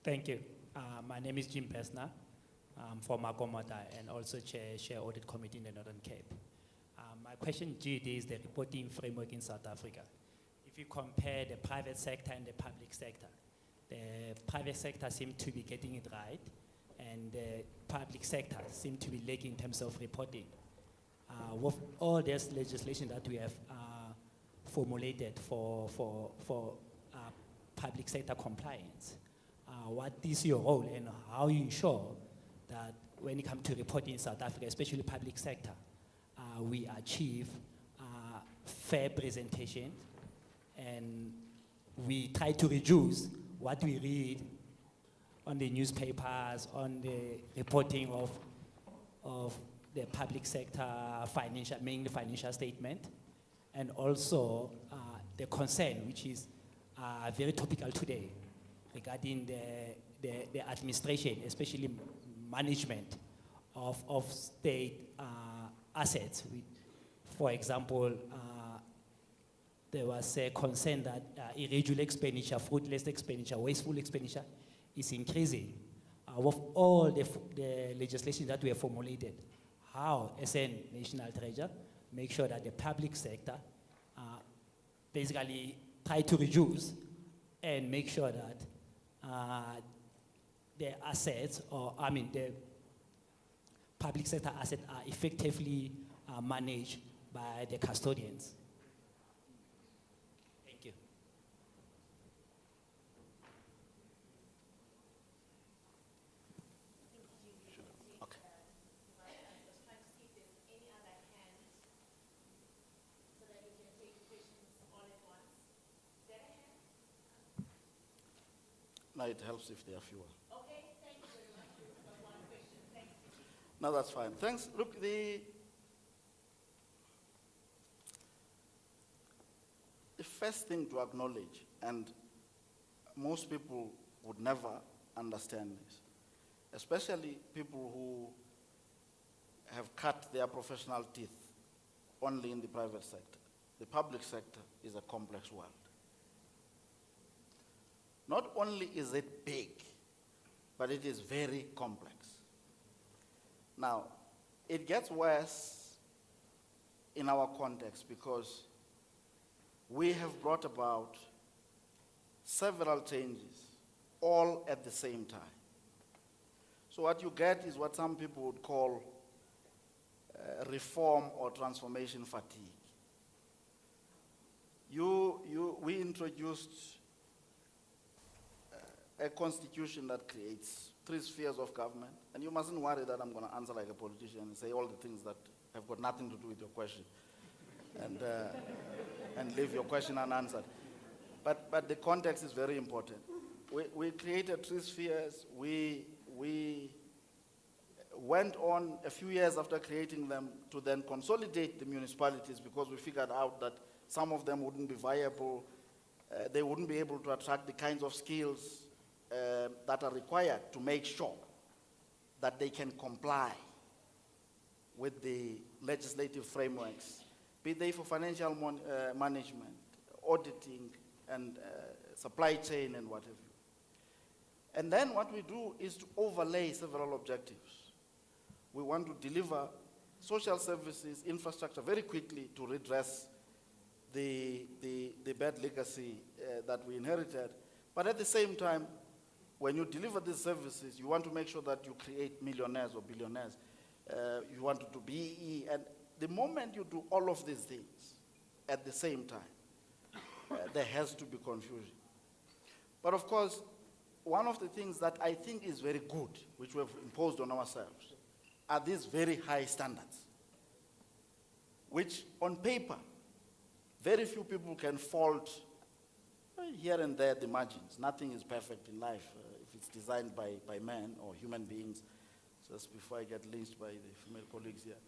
Thank you. My name is Jim Pesner. I'm from Makomota and also chair audit committee in the Northern Cape. My question, GD, is the reporting framework in South Africa. If you compare the private sector and the public sector, the private sector seems to be getting it right, and the public sector seems to be lagging in terms of reporting. With all this legislation that we have formulated for public sector compliance, what is your role and how you ensure that when it comes to reporting in South Africa, especially public sector, we achieve fair presentation and we try to reduce what we read on the newspapers, on the reporting of the public sector financial, mainly financial statement, and also the concern, which is very topical today, regarding the administration, especially management of state assets. For example, there was a concern that irregular expenditure, fruitless expenditure, wasteful expenditure is increasing. With all the legislation that we have formulated, how, as a national treasurer, make sure that the public sector basically try to reduce and make sure that the assets, the public sector assets are effectively managed by the custodians. Thank you. Okay. No, it helps if there are fewer. Okay, thank you very much. We've got one question. Thanks. No, that's fine. Thanks. Look, the first thing to acknowledge, and most people would never understand this, especially people who have cut their professional teeth only in the private sector. The public sector is a complex world. Not only is it big, but it is very complex. Now, it gets worse in our context because we have brought about several changes all at the same time. So what you get is what some people would call reform or transformation fatigue. We introduced a constitution that creates 3 spheres of government, and you mustn't worry that I'm going to answer like a politician and say all the things that have got nothing to do with your question, and leave your question unanswered. But the context is very important. We created 3 spheres. We went on a few years after creating them to then consolidate the municipalities because we figured out that some of them wouldn't be viable. They wouldn't be able to attract the kinds of skills that are required to make sure that they can comply with the legislative frameworks, be they for financial management, auditing, and supply chain and what have you. And then what we do is to overlay several objectives. We want to deliver social services, infrastructure very quickly to redress the bad legacy that we inherited. But at the same time, when you deliver these services, you want to make sure that you create millionaires or billionaires. You want to do BEE. And the moment you do all of these things at the same time, there has to be confusion. But of course, one of the things that I think is very good, which we have imposed on ourselves, are these very high standards, which on paper, very few people can fault here and there the margins. Nothing is perfect in life if it's designed by men or human beings, just before I get lynched by the female colleagues here.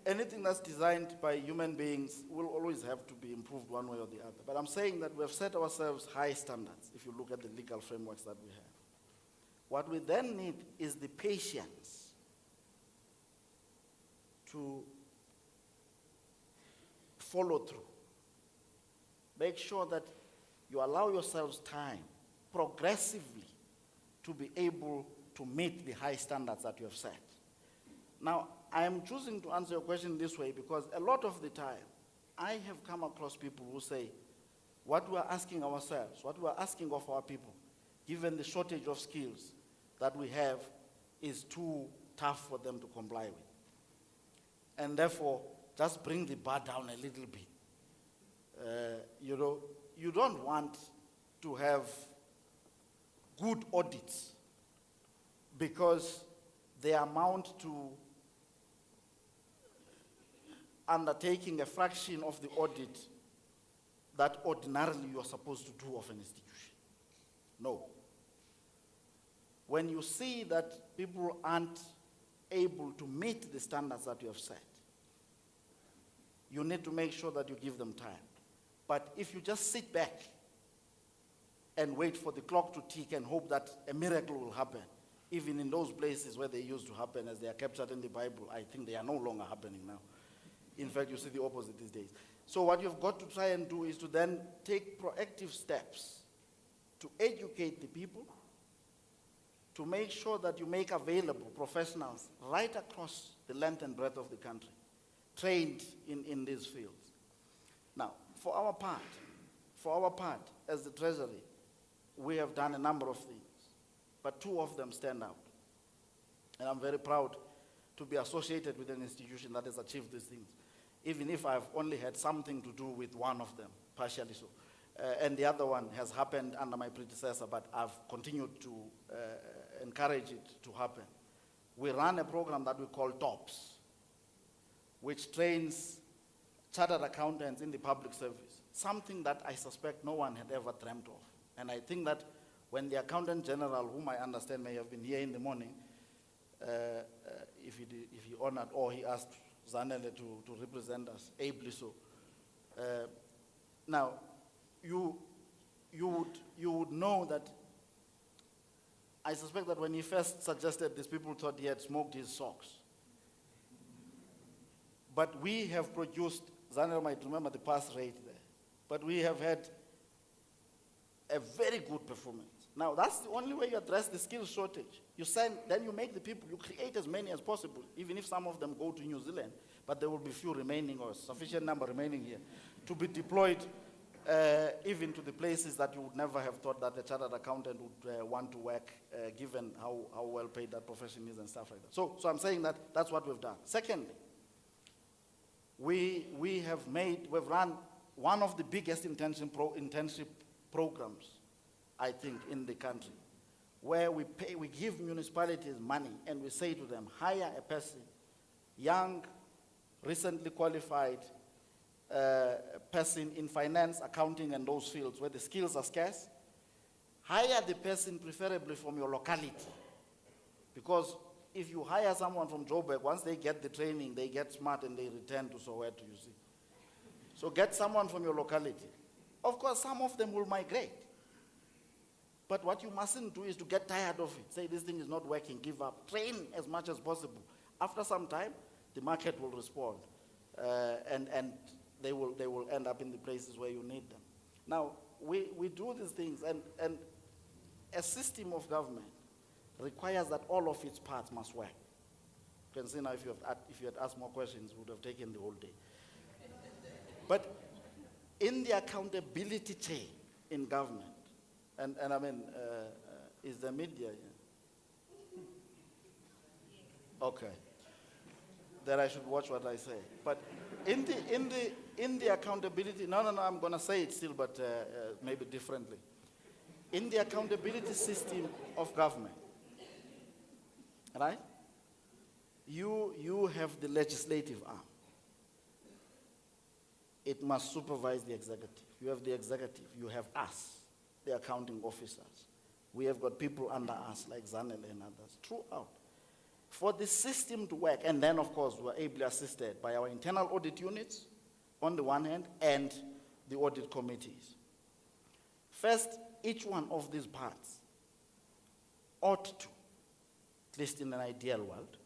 Anything that's designed by human beings will always have to be improved one way or the other. But I'm saying that we have set ourselves high standards if you look at the legal frameworks that we have. What we then need is the patience to follow through. Make sure that you allow yourselves time progressively to be able to meet the high standards that you have set. Now, I am choosing to answer your question this way because a lot of the time, I have come across people who say, what we are asking ourselves, what we are asking of our people, given the shortage of skills that we have, is too tough for them to comply with. And therefore, just bring the bar down a little bit. You know, you don't want to have good audits because they amount to undertaking a fraction of the audit that ordinarily you are supposed to do of an institution. No. When you see that people aren't able to meet the standards that you have set, you need to make sure that you give them time. But if you just sit back and wait for the clock to tick and hope that a miracle will happen, even in those places where they used to happen as they are captured in the Bible, I think they are no longer happening now. In fact, you see the opposite these days. So what you've got to try and do is to then take proactive steps to educate the people, to make sure that you make available professionals right across the length and breadth of the country, trained in these fields. Now, for our part, as the Treasury, we have done a number of things, but two of them stand out. And I'm very proud to be associated with an institution that has achieved these things, even if I've only had something to do with one of them, partially so. And the other one has happened under my predecessor, but I've continued to encourage it to happen. We run a program that we call TOPS, which trains chartered accountants in the public service, something that I suspect no one had ever dreamt of. And I think that when the Accountant General, whom I understand may have been here in the morning, if he honored or he asked Zanele to represent us, ably so. Now, you would know that I suspect that when he first suggested this, people thought he had smoked his socks. But we have produced, Zanele might remember the pass rate there, but we have had a very good performance. Now, that's the only way you address the skills shortage. You send, then you make the people, you create as many as possible, even if some of them go to New Zealand, but there will be few remaining or sufficient number remaining here to be deployed even to the places that you would never have thought that a chartered accountant would want to work, given how well paid that profession is and stuff like that. So I'm saying that that's what we've done. Secondly, we've run one of the biggest internship programs, I think, in the country, where we give municipalities money and we say to them, hire a person, young, recently qualified person in finance, accounting, and those fields where the skills are scarce. Hire the person preferably from your locality. Because if you hire someone from Joburg, once they get the training, they get smart and they return to Soweto, you see. So get someone from your locality. Of course, some of them will migrate. But what you mustn't do is to get tired of it. Say, this thing is not working, give up. Train as much as possible. After some time, the market will respond. And they will end up in the places where you need them. Now, we do these things, and a system of government requires that all of its parts must work. You can see now, if you had asked more questions, it would have taken the whole day. But in the accountability chain in government, and I mean, is the media here? Okay. That I should watch what I say. But in the accountability, no, I'm going to say it still, but maybe differently. In the accountability system of government, right? You have the legislative arm. It must supervise the executive. You have the executive. You have us, the accounting officers. We have got people under us, like Zanele and others, throughout. For the system to work, and then, of course, we're ably assisted by our internal audit units, on the one hand, and the audit committees. First, each one of these parts ought to, at least in an ideal world,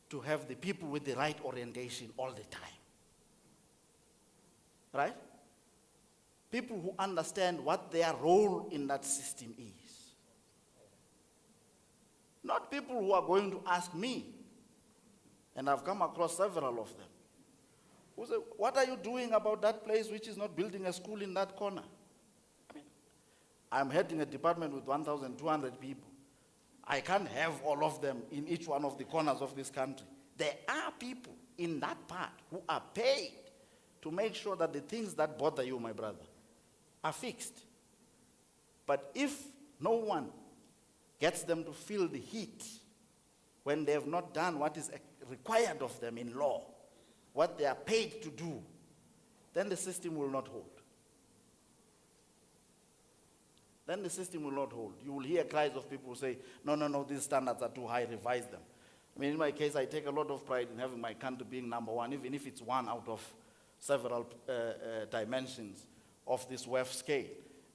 to have the people with the right orientation all the time. Right? people who understand what their role in that system is. Not people who are going to ask me, and I've come across several of them, who say, what are you doing about that place which is not building a school in that corner? I mean, I'm heading a department with 1,200 people. I can't have all of them in each one of the corners of this country. There are people in that part who are paid to make sure that the things that bother you, my brother, are fixed. But if no one gets them to feel the heat when they have not done what is required of them in law, what they are paid to do, then the system will not hold. Then the system will not hold. You will hear cries of people who say, no, these standards are too high, revise them. I mean, in my case, I take a lot of pride in having my country being number one, even if it's one out of several dimensions of this WEF scale.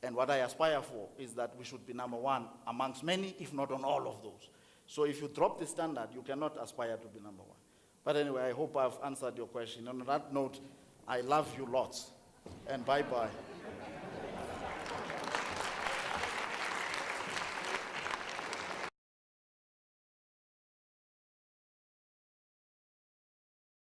And what I aspire for is that we should be number one amongst many, if not on all of those. So if you drop the standard, you cannot aspire to be number one. But anyway, I hope I've answered your question. On that note, I love you lots. And bye-bye.